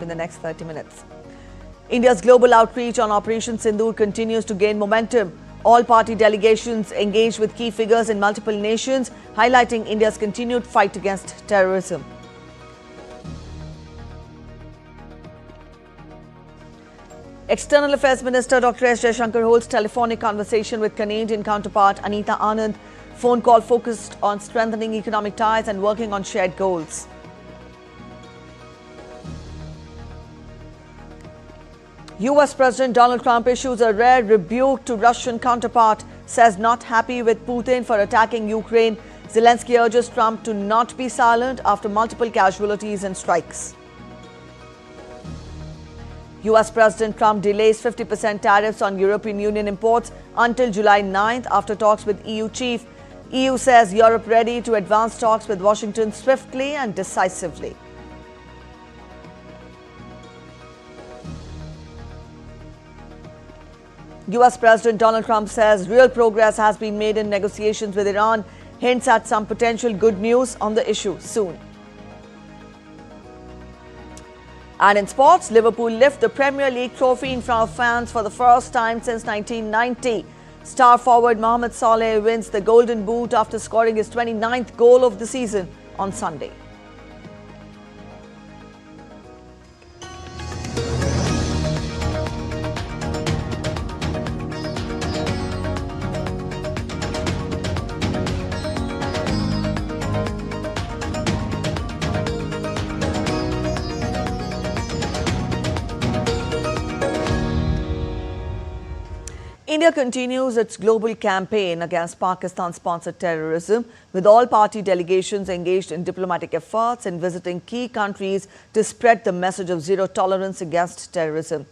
in the next 30 minutes. India's global outreach on Operation Sindoor continues to gain momentum. All party delegations engaged with key figures in multiple nations, highlighting India's continued fight against terrorism. External Affairs Minister Dr. S. Jaishankar holds telephonic conversation with Canadian counterpart Anita Anand. Phone call focused on strengthening economic ties and working on shared goals. US President Donald Trump issues a rare rebuke to Russian counterpart, says not happy with Putin for attacking Ukraine. Zelensky urges Trump to not be silent after multiple casualties and strikes. US President Trump delays 50% tariffs on European Union imports until July 9th after talks with EU chief. EU says Europe ready to advance talks with Washington swiftly and decisively. US President Donald Trump says real progress has been made in negotiations with Iran, hints at some potential good news on the issue soon. And in sports, Liverpool lift the Premier League trophy in front of fans for the first time since 1990. Star forward Mohamed Saleh wins the Golden Boot after scoring his 29th goal of the season on Sunday. India continues its global campaign against Pakistan-sponsored terrorism, with all party delegations engaged in diplomatic efforts and visiting key countries to spread the message of zero tolerance against terrorism.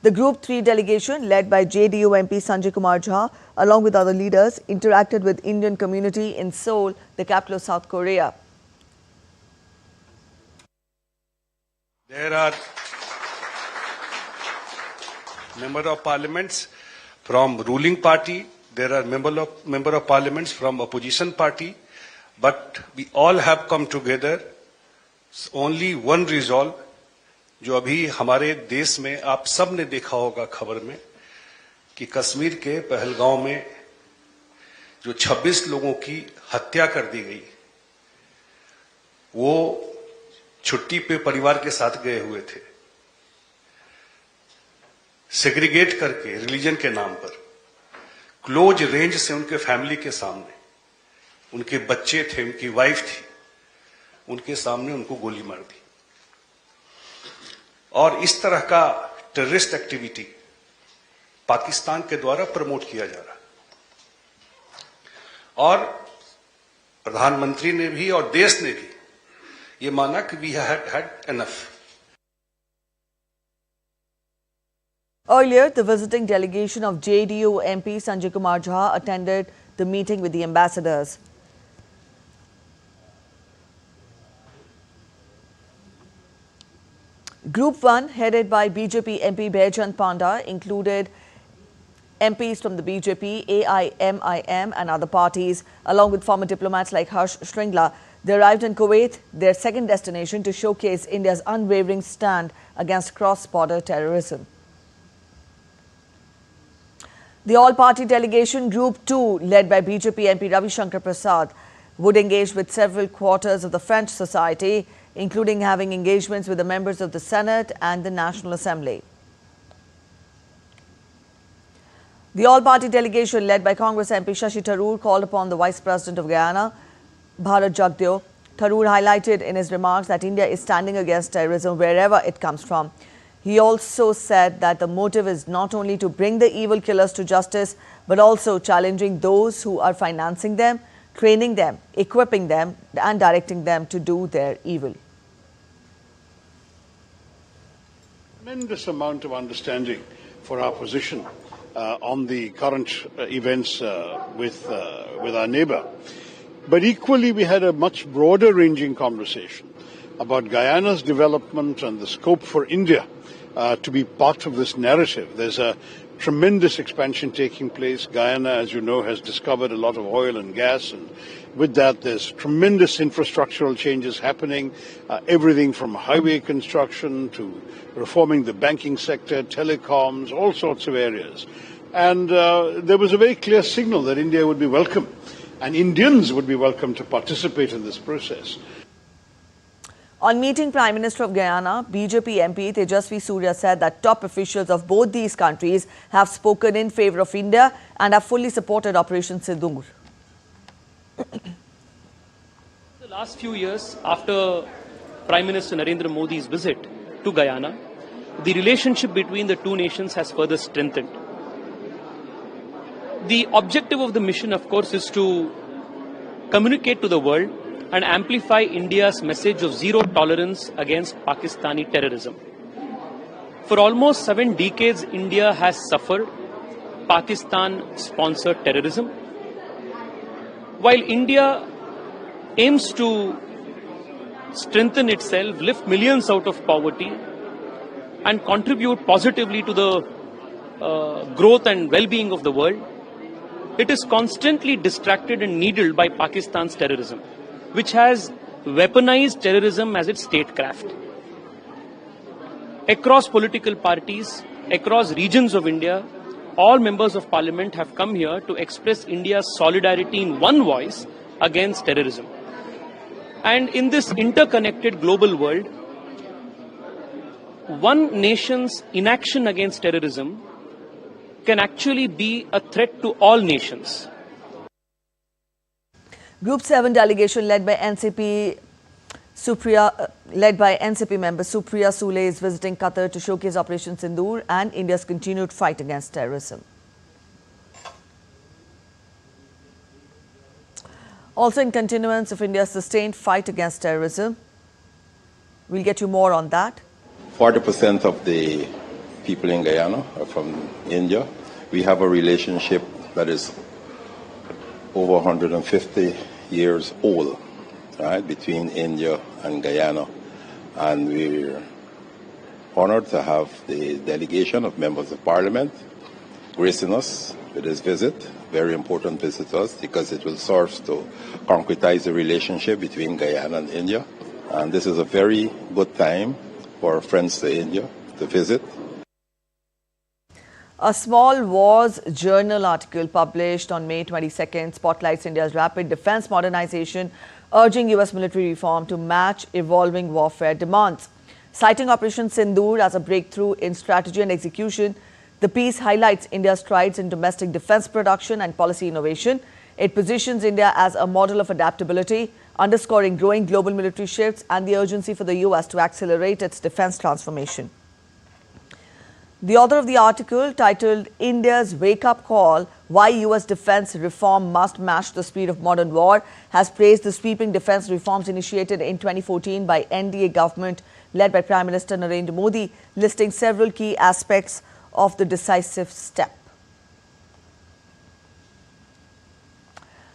The Group 3 delegation, led by JDU MP Sanjay Kumar Jha, along with other leaders, interacted with Indian community in Seoul, the capital of South Korea. There are members of parliaments from ruling party, there are member of parliaments from opposition party, but we all have come together. Only one resolve, जो अभी हमारे देश में आप सब ने देखा होगा खबर में कि कश्मीर के पहलगांव में जो 26 लोगों की हत्या कर दी गई, वो छुट्टी पे परिवार के साथ गए हुए थे, सेग्रीगेट करके रिलीजन के नाम पर क्लोज रेंज से उनके फैमिली के सामने, उनके बच्चे थे, उनकी वाइफ थी, उनके सामने उनको गोली मार दी। और इस तरह का टेररिस्ट एक्टिविटी पाकिस्तान के द्वारा प्रमोट किया जा रहा है। और प्रधानमंत्री ने भी और देश ने भी ये माना कि we had enough. Earlier, the visiting delegation of JDU MP Sanjay Kumar Jha attended the meeting with the ambassadors. Group 1, headed by BJP MP Baichand Panda, included MPs from the BJP, AIMIM and other parties, along with former diplomats like Harsh Shringla. They arrived in Kuwait, their second destination, to showcase India's unwavering stand against cross-border terrorism. The all-party delegation, Group 2, led by BJP MP Ravi Shankar Prasad, would engage with several quarters of the French society, including having engagements with the members of the Senate and the National Assembly. The all-party delegation, led by Congress MP Shashi Tharoor, called upon the Vice President of Guyana, Bharat Jagdeo. Tharoor highlighted in his remarks that India is standing against terrorism wherever it comes from. He also said that the motive is not only to bring the evil killers to justice, but also challenging those who are financing them, training them, equipping them, and directing them to do their evil. Tremendous amount of understanding for our position on the current events with our neighbor. But equally, we had a much broader ranging conversation about Guyana's development and the scope for India to be part of this narrative. There's a tremendous expansion taking place. Guyana, as you know, has discovered a lot of oil and gas, and with that there's tremendous infrastructural changes happening, everything from highway construction to reforming the banking sector, telecoms, all sorts of areas. And there was a very clear signal that India would be welcome and Indians would be welcome to participate in this process. On meeting Prime Minister of Guyana, BJP MP Tejasvi Surya said that top officials of both these countries have spoken in favour of India and have fully supported Operation Sindoor. The last few years, after Prime Minister Narendra Modi's visit to Guyana, the relationship between the two nations has further strengthened. The objective of the mission, of course, is to communicate to the world and amplify India's message of zero tolerance against Pakistani terrorism. For almost 7 decades, India has suffered Pakistan-sponsored terrorism. While India aims to strengthen itself, lift millions out of poverty, and contribute positively to the growth and well-being of the world, it is constantly distracted and needled by Pakistan's terrorism, which has weaponized terrorism as its statecraft. Across political parties, across regions of India, all members of parliament have come here to express India's solidarity in one voice against terrorism. And in this interconnected global world, one nation's inaction against terrorism can actually be a threat to all nations. Group 7 delegation led by NCP member Supriya Sule is visiting Qatar to showcase Operation Sindoor and India's continued fight against terrorism. Also in continuance of India's sustained fight against terrorism, we'll get you more on that. 40% of the people in Guyana are from India. We have a relationship that is over 150 years old, right, between India and Guyana. And we're honored to have the delegation of members of parliament gracing us with this visit. Very important visit to us because it will serve to concretize the relationship between Guyana and India. And this is a very good time for our friends to India to visit. A Small Wars Journal article published on May 22nd spotlights India's rapid defense modernization, urging US military reform to match evolving warfare demands. Citing Operation Sindoor as a breakthrough in strategy and execution, the piece highlights India's strides in domestic defense production and policy innovation. It positions India as a model of adaptability, underscoring growing global military shifts and the urgency for the US to accelerate its defense transformation. The author of the article, titled India's Wake-Up Call, Why US Defense Reform Must Match the Speed of Modern War, has praised the sweeping defense reforms initiated in 2014 by NDA government led by Prime Minister Narendra Modi, listing several key aspects of the decisive step.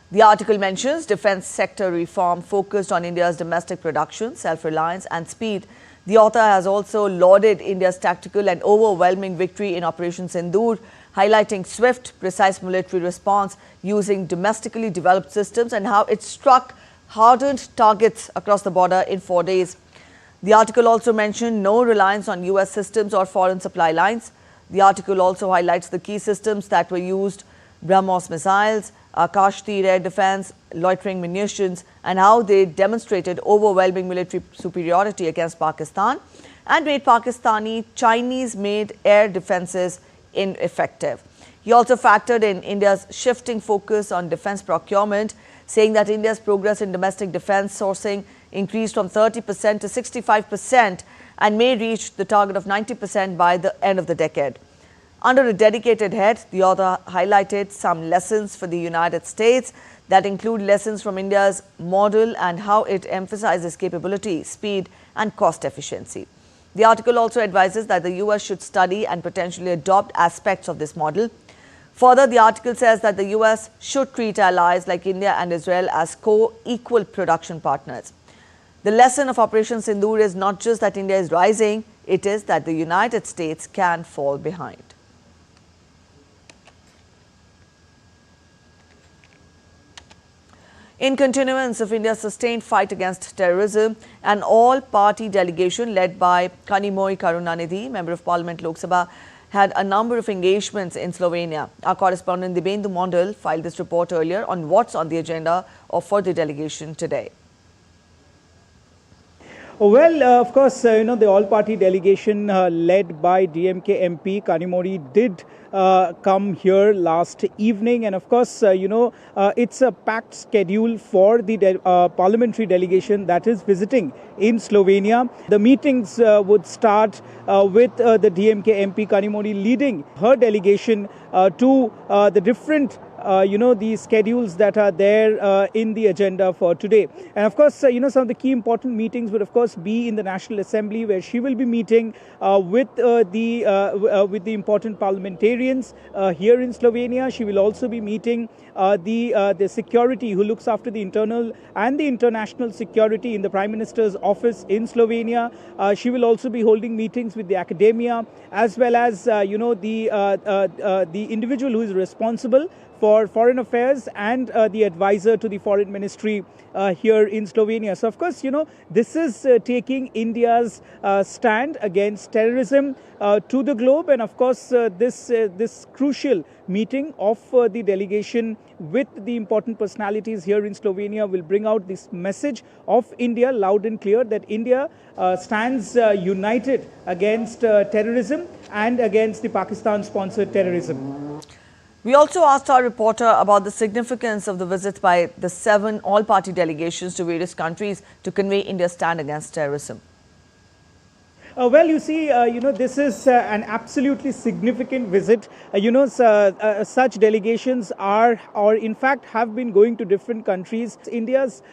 The article mentions defense sector reform focused on India's domestic production, self-reliance and speed. The author has also lauded India's tactical and overwhelming victory in Operation Sindoor, highlighting swift, precise military response using domestically developed systems and how it struck hardened targets across the border in 4 days. The article also mentioned no reliance on US systems or foreign supply lines. The article also highlights the key systems that were used: BrahMos missiles, Akash air defense, loitering munitions, and how they demonstrated overwhelming military superiority against Pakistan and made Pakistani Chinese-made air defenses ineffective. He also factored in India's shifting focus on defense procurement, saying that India's progress in domestic defense sourcing increased from 30% to 65% and may reach the target of 90% by the end of the decade. Under a dedicated head, the author highlighted some lessons for the United States that include lessons from India's model and how it emphasizes capability, speed, and cost efficiency. The article also advises that the US should study and potentially adopt aspects of this model. Further, the article says that the US should treat allies like India and Israel as co-equal production partners. The lesson of Operation Sindoor is not just that India is rising, it is that the United States can fall behind. In continuance of India's sustained fight against terrorism, an all-party delegation led by Kanimoy Karunanidhi, Member of Parliament Lok Sabha, had a number of engagements in Slovenia. Our correspondent Dibendu Mondal filed this report earlier on what's on the agenda for the delegation today. Well, of course, the all-party delegation led by DMK MP Kanimori did come here last evening. And of course, it's a packed schedule for the parliamentary delegation that is visiting in Slovenia. The meetings would start with the DMK MP Kanimori leading her delegation to the different the schedules that are there in the agenda for today. And of course, some of the key important meetings would of course be in the National Assembly, where she will be meeting with the important parliamentarians here in Slovenia. She will also be meeting the security who looks after the internal and the international security in the Prime Minister's office in Slovenia. She will also be holding meetings with the academia, as well as the individual who is responsible for foreign affairs and the advisor to the foreign ministry here in Slovenia. So, of course, this is taking India's stand against terrorism to the globe. And, of course, this crucial meeting of the delegation with the important personalities here in Slovenia will bring out this message of India loud and clear, that India stands united against terrorism and against the Pakistan-sponsored terrorism. We also asked our reporter about the significance of the visits by the 7 all-party delegations to various countries to convey India's stand against terrorism. Well, you see, this is an absolutely significant visit. Such delegations are, or in fact, have been going to different countries. India's,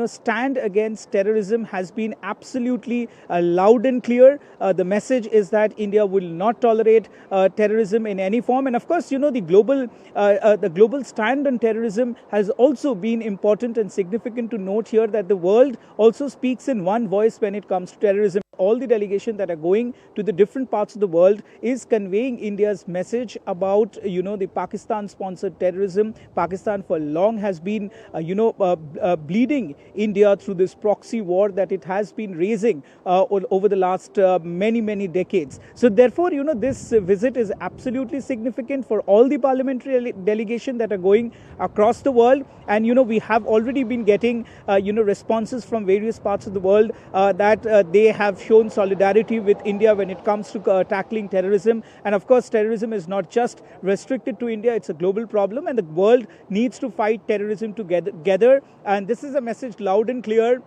stand against terrorism has been absolutely loud and clear. The message is that India will not tolerate terrorism in any form. And of course, the global stand on terrorism has also been important and significant to note here, that the world also speaks in one voice when it comes to terrorism. All the delegation that are going to the different parts of the world is conveying India's message about, the Pakistan-sponsored terrorism. Pakistan for long has been, bleeding India through this proxy war that it has been raising over the last many decades. So therefore, this visit is absolutely significant for all the parliamentary delegation that are going across the world. And, we have already been getting, responses from various parts of the world that they have shown solidarity with India when it comes to tackling terrorism. And of course, terrorism is not just restricted to India, it's a global problem, and the world needs to fight terrorism together. And this is a message loud and clear.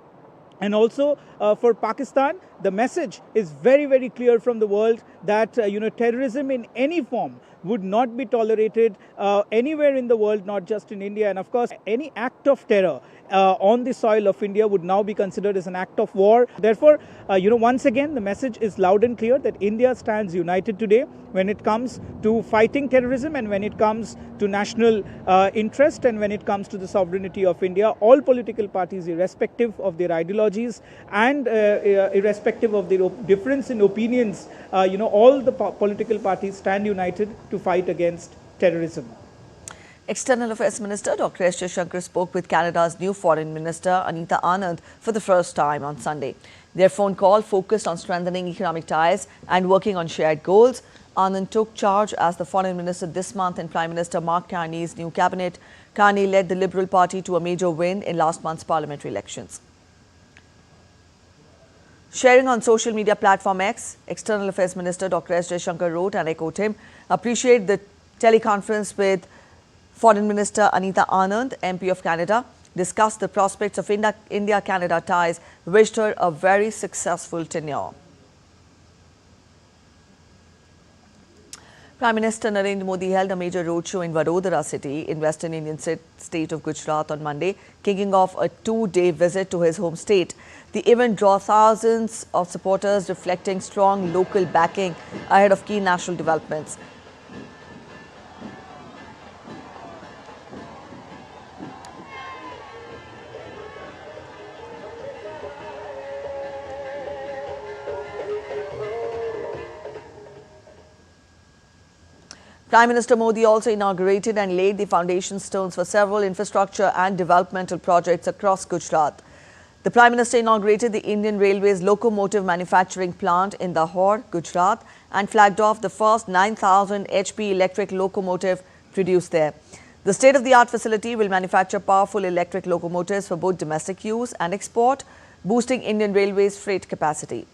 And also for Pakistan, the message is very clear from the world that, terrorism in any form would not be tolerated anywhere in the world, not just in India. And of course, any act of terror on the soil of India would now be considered as an act of war. Therefore, once again, the message is loud and clear that India stands united today when it comes to fighting terrorism, and when it comes to national interest, and when it comes to the sovereignty of India. All political parties, irrespective of their ideologies and irrespective of their difference in opinions, all the political parties stand united to fight against terrorism. External Affairs Minister Dr. S. Jaishankar spoke with Canada's new Foreign Minister Anita Anand for the first time on Sunday. Their phone call focused on strengthening economic ties and working on shared goals. Anand took charge as the Foreign Minister this month in Prime Minister Mark Carney's new cabinet. Carney led the Liberal Party to a major win in last month's parliamentary elections. Sharing on social media platform X, External Affairs Minister Dr. S. Jaishankar wrote and echoed him, appreciate the teleconference with Foreign Minister Anita Anand, MP of Canada, discussed the prospects of India-Canada ties, wished her a very successful tenure. Prime Minister Narendra Modi held a major roadshow in Vadodara city in Western Indian state of Gujarat on Monday, kicking off a 2-day visit to his home state. The event drew thousands of supporters, reflecting strong local backing ahead of key national developments. Prime Minister Modi also inaugurated and laid the foundation stones for several infrastructure and developmental projects across Gujarat. The Prime Minister inaugurated the Indian Railways locomotive manufacturing plant in Dahod, Gujarat, and flagged off the first 9,000 HP electric locomotive produced there. The state-of-the-art facility will manufacture powerful electric locomotives for both domestic use and export, boosting Indian Railways freight capacity.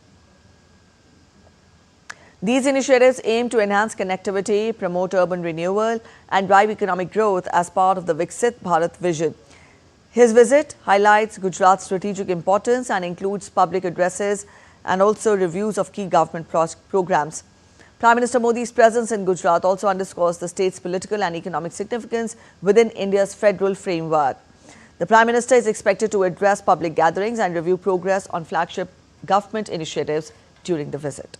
These initiatives aim to enhance connectivity, promote urban renewal, and drive economic growth as part of the Viksit Bharat vision. His visit highlights Gujarat's strategic importance and includes public addresses and also reviews of key government programs. Prime Minister Modi's presence in Gujarat also underscores the state's political and economic significance within India's federal framework. The Prime Minister is expected to address public gatherings and review progress on flagship government initiatives during the visit.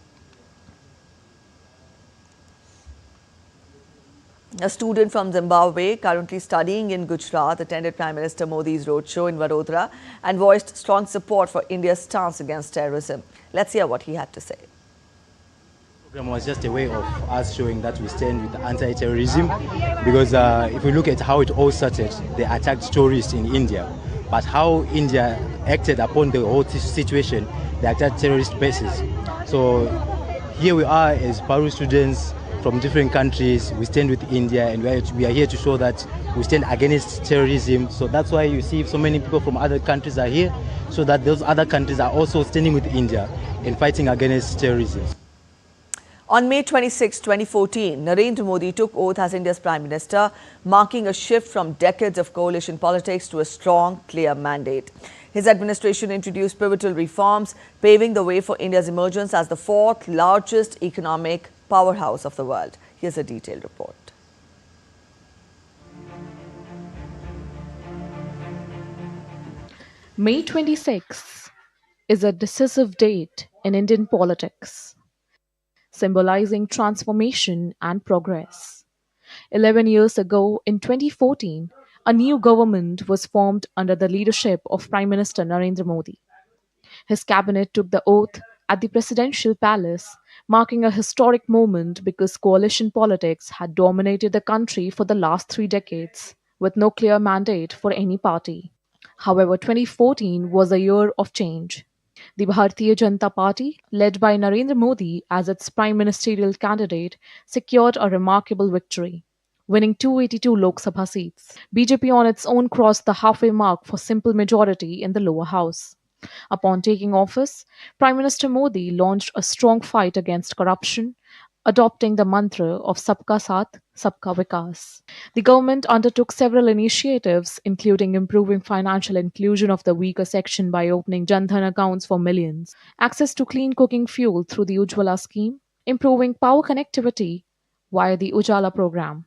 A student from Zimbabwe currently studying in Gujarat attended Prime Minister Modi's roadshow in Vadodara and voiced strong support for India's stance against terrorism. Let's hear what he had to say. The program was just a way of us showing that we stand with anti-terrorism, because if we look at how it all started, they attacked tourists in India, but how India acted upon the whole situation, they attacked terrorist bases. So here we are as Paru students from different countries, we stand with India, and we are here to show that we stand against terrorism. So that's why you see so many people from other countries are here, so that those other countries are also standing with India and fighting against terrorism. On May 26, 2014, Narendra Modi took oath as India's Prime Minister, marking a shift from decades of coalition politics to a strong, clear mandate. His administration introduced pivotal reforms, paving the way for India's emergence as the fourth largest economic powerhouse of the world. Here's a detailed report. May 26 is a decisive date in Indian politics, symbolizing transformation and progress. 11 years ago, in 2014, a new government was formed under the leadership of Prime Minister Narendra Modi. His cabinet took the oath at the presidential palace, marking a historic moment because coalition politics had dominated the country for the last 3 decades, with no clear mandate for any party. However, 2014 was a year of change. The Bharatiya Janata Party, led by Narendra Modi as its prime ministerial candidate, secured a remarkable victory, winning 282 Lok Sabha seats. BJP on its own crossed the halfway mark for simple majority in the lower house. Upon taking office, Prime Minister Modi launched a strong fight against corruption, adopting the mantra of Sabka Saath, Sabka Vikas. The government undertook several initiatives, including improving financial inclusion of the weaker section by opening Jan Dhan accounts for millions, access to clean cooking fuel through the Ujjwala scheme, improving power connectivity via the Ujala program.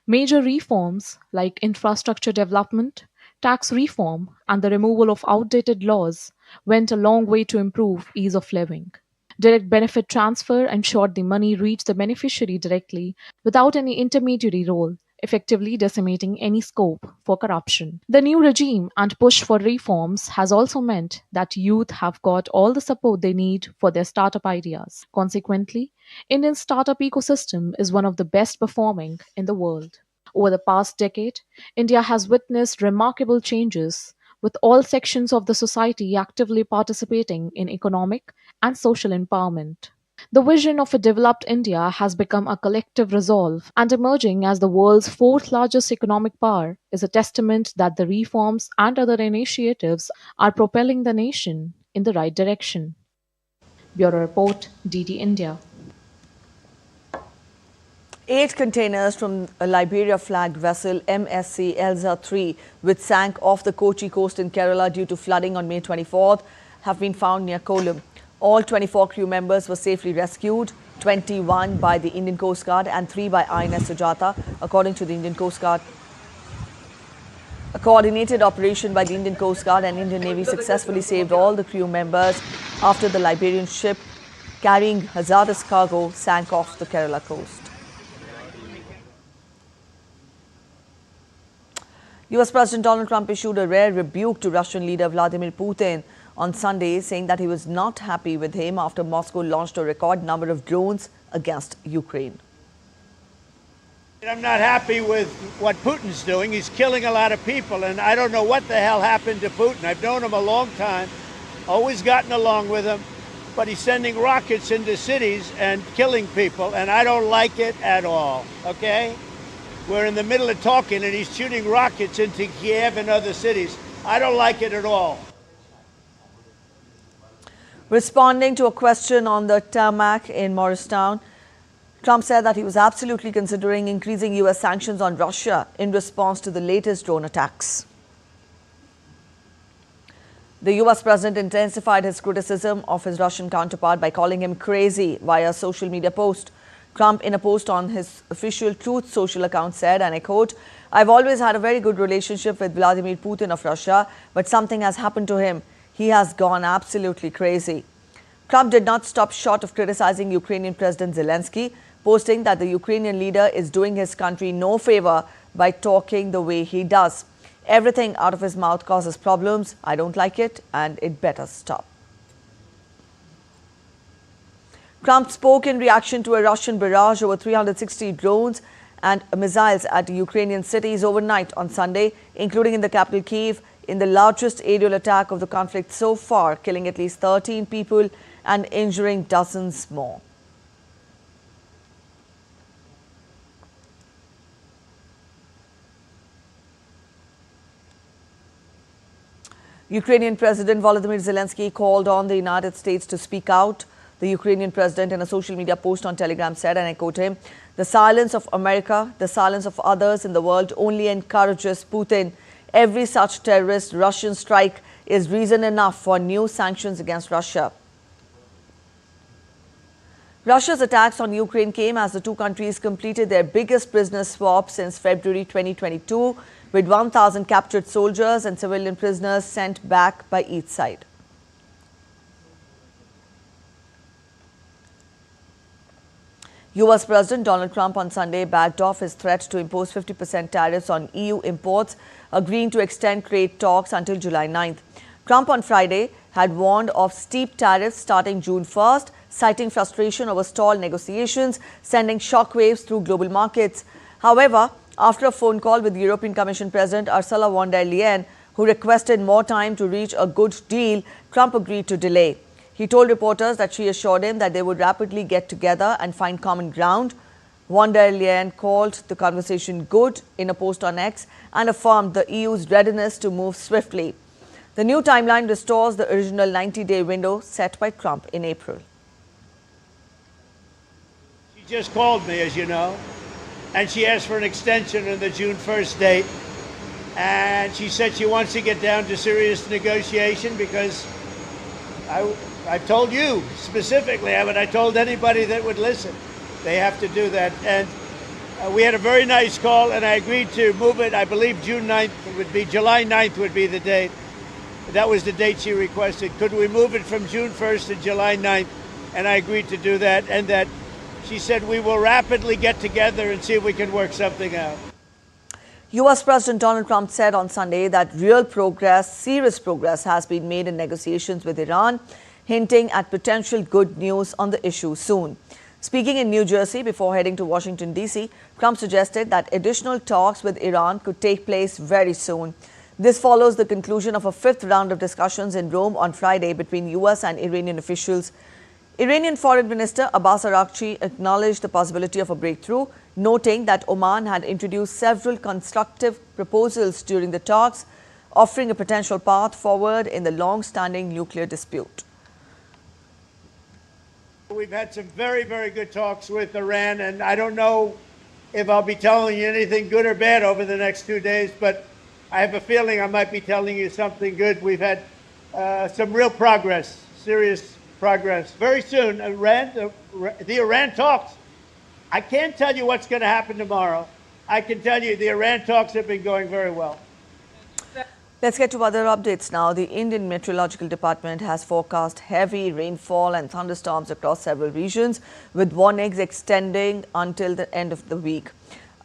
Major reforms like infrastructure development, tax reform, and the removal of outdated laws went a long way to improve ease of living. Direct benefit transfer ensured the money reached the beneficiary directly without any intermediary role, effectively decimating any scope for corruption. The new regime and push for reforms has also meant that youth have got all the support they need for their startup ideas. Consequently, Indian startup ecosystem is one of the best performing in the world. Over the past decade, India has witnessed remarkable changes, with all sections of the society actively participating in economic and social empowerment. The vision of a developed India has become a collective resolve, and emerging as the world's fourth largest economic power is a testament that the reforms and other initiatives are propelling the nation in the right direction. Bureau Report, DD India. 8 containers from a Liberia-flagged vessel MSC Elsa 3, which sank off the Kochi coast in Kerala due to flooding on May 24th, have been found near Kollam. All 24 crew members were safely rescued, 21 by the Indian Coast Guard and 3 by INS Sujata, according to the Indian Coast Guard. A coordinated operation by the Indian Coast Guard and Indian Navy successfully saved all the crew members after the Liberian ship carrying hazardous cargo sank off the Kerala coast. US President Donald Trump issued a rare rebuke to Russian leader Vladimir Putin on Sunday, saying that he was not happy with him after Moscow launched a record number of drones against Ukraine. I'm not happy with what Putin's doing. He's killing a lot of people, and I don't know what the hell happened to Putin. I've known him a long time, always gotten along with him, but he's sending rockets into cities and killing people, and I don't like it at all, okay? We're in the middle of talking, and he's shooting rockets into Kiev and other cities. I don't like it at all. Responding to a question on the tarmac in Morristown, Trump said that he was absolutely considering increasing U.S. sanctions on Russia in response to the latest drone attacks. The U.S. president intensified his criticism of his Russian counterpart by calling him crazy via a social media post. Trump, in a post on his official Truth Social account, said, and I quote, "I've always had a very good relationship with Vladimir Putin of Russia, but something has happened to him. He has gone absolutely crazy." Trump did not stop short of criticizing Ukrainian President Zelensky, posting that the Ukrainian leader is doing his country no favor by talking the way he does. Everything out of his mouth causes problems. I don't like it, and it better stop. Trump spoke in reaction to a Russian barrage over 360 drones and missiles at Ukrainian cities overnight on Sunday, including in the capital Kyiv, in the largest aerial attack of the conflict so far, killing at least 13 people and injuring dozens more. Ukrainian President Volodymyr Zelensky called on the United States to speak out. The Ukrainian president, in a social media post on Telegram, said, and I quote him, "The silence of America, the silence of others in the world only encourages Putin. Every such terrorist Russian strike is reason enough for new sanctions against Russia." Russia's attacks on Ukraine came as the two countries completed their biggest prisoner swap since February 2022, with 1,000 captured soldiers and civilian prisoners sent back by each side. U.S. President Donald Trump on Sunday backed off his threat to impose 50% tariffs on EU imports, agreeing to extend trade talks until July 9th. Trump on Friday had warned of steep tariffs starting June 1st, citing frustration over stalled negotiations, sending shockwaves through global markets. However, after a phone call with European Commission President Ursula von der Leyen, who requested more time to reach a good deal, Trump agreed to delay. He told reporters that she assured him that they would rapidly get together and find common ground. Von der Leyen called the conversation good in a post on X and affirmed the EU's readiness to move swiftly. The new timeline restores the original 90-day window set by Trump in April. She just called me, as you know, and she asked for an extension on the June 1st date. And she said she wants to get down to serious negotiation because I've told you specifically, haven't I told anybody that would listen? They have to do that. And we had a very nice call, and I agreed to move it. I believe June 9th would be, July 9th would be the date. That was the date she requested. Could we move it from June 1st to July 9th? And I agreed to do that. And that she said we will rapidly get together and see if we can work something out. U.S. President Donald Trump said on Sunday that real progress, serious progress has been made in negotiations with Iran, hinting at potential good news on the issue soon. Speaking in New Jersey before heading to Washington, D.C., Trump suggested that additional talks with Iran could take place very soon. This follows the conclusion of a fifth round of discussions in Rome on Friday between U.S. and Iranian officials. Iranian Foreign Minister Abbas Araghchi acknowledged the possibility of a breakthrough, noting that Oman had introduced several constructive proposals during the talks, offering a potential path forward in the long-standing nuclear dispute. We've had some very, very good talks with Iran, and I don't know if I'll be telling you anything good or bad over the next 2 days, but I have a feeling I might be telling you something good. We've had some real progress, serious progress. Very soon, the Iran talks. I can't tell you what's going to happen tomorrow. I can tell you the Iran talks have been going very well. Let's get to other updates now. The Indian Meteorological Department has forecast heavy rainfall and thunderstorms across several regions, with warnings extending until the end of the week.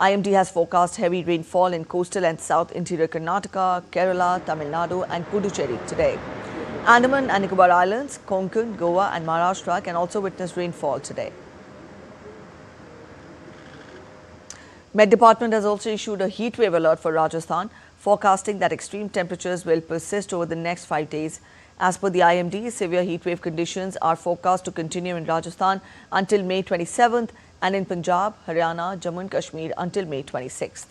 IMD has forecast heavy rainfall in coastal and south interior Karnataka, Kerala, Tamil Nadu and Puducherry today. Andaman and Nicobar Islands, Konkan, Goa and Maharashtra can also witness rainfall today. Met Department has also issued a heat wave alert for Rajasthan, forecasting that extreme temperatures will persist over the next 5 days. As per the IMD, severe heat wave conditions are forecast to continue in Rajasthan until May 27th and in Punjab, Haryana, Jammu and Kashmir until May 26th.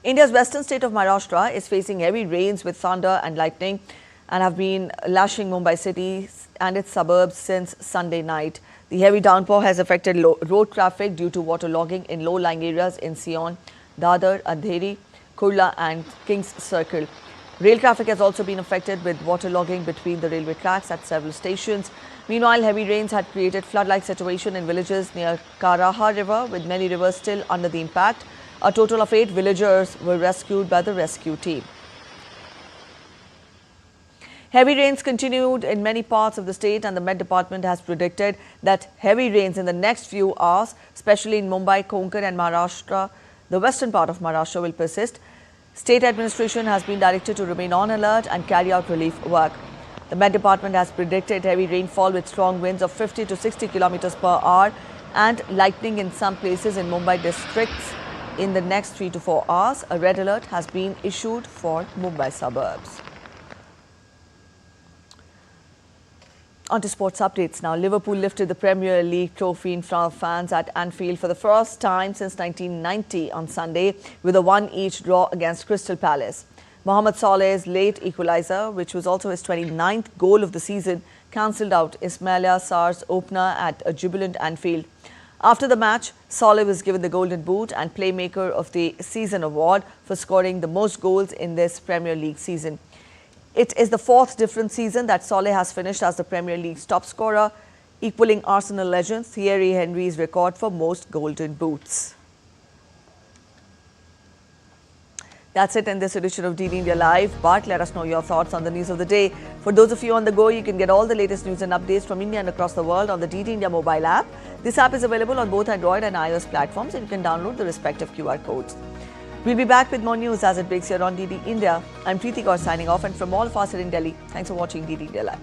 India's western state of Maharashtra is facing heavy rains with thunder and lightning and have been lashing Mumbai city and its suburbs since Sunday night. The heavy downpour has affected road traffic due to waterlogging in low-lying areas in Sion, Dadar, Andheri, Kurla and King's Circle. Rail traffic has also been affected with waterlogging between the railway tracks at several stations. Meanwhile, heavy rains had created flood-like situation in villages near Karaha River, with many rivers still under the impact. A total of 8 villagers were rescued by the rescue team. Heavy rains continued in many parts of the state, and the Met Department has predicted that heavy rains in the next few hours, especially in Mumbai, Konkan and Maharashtra, the western part of Maharashtra, will persist. State administration has been directed to remain on alert and carry out relief work. The Met Department has predicted heavy rainfall with strong winds of 50 to 60 kilometers per hour and lightning in some places in Mumbai districts in the next 3 to 4 hours. A red alert has been issued for Mumbai suburbs. On to sports updates now. Liverpool lifted the Premier League trophy in front of fans at Anfield for the first time since 1990 on Sunday with a 1-1 draw against Crystal Palace. Mohamed Saleh's late equaliser, which was also his 29th goal of the season, cancelled out Ismaila Sarr's opener at a jubilant Anfield. After the match, Saleh was given the Golden Boot and Playmaker of the Season award for scoring the most goals in this Premier League season. It is the 4th different season that Saleh has finished as the Premier League's top scorer, equaling Arsenal legend Thierry Henry's record for most Golden Boots. That's it in this edition of DD India Live, but let us know your thoughts on the news of the day. For those of you on the go, you can get all the latest news and updates from India and across the world on the DD India mobile app. This app is available on both Android and iOS platforms, and you can download the respective QR codes. We'll be back with more news as it breaks here on DD India. I'm Preeti Kaur signing off, and from all of us here in Delhi, thanks for watching DD India Live.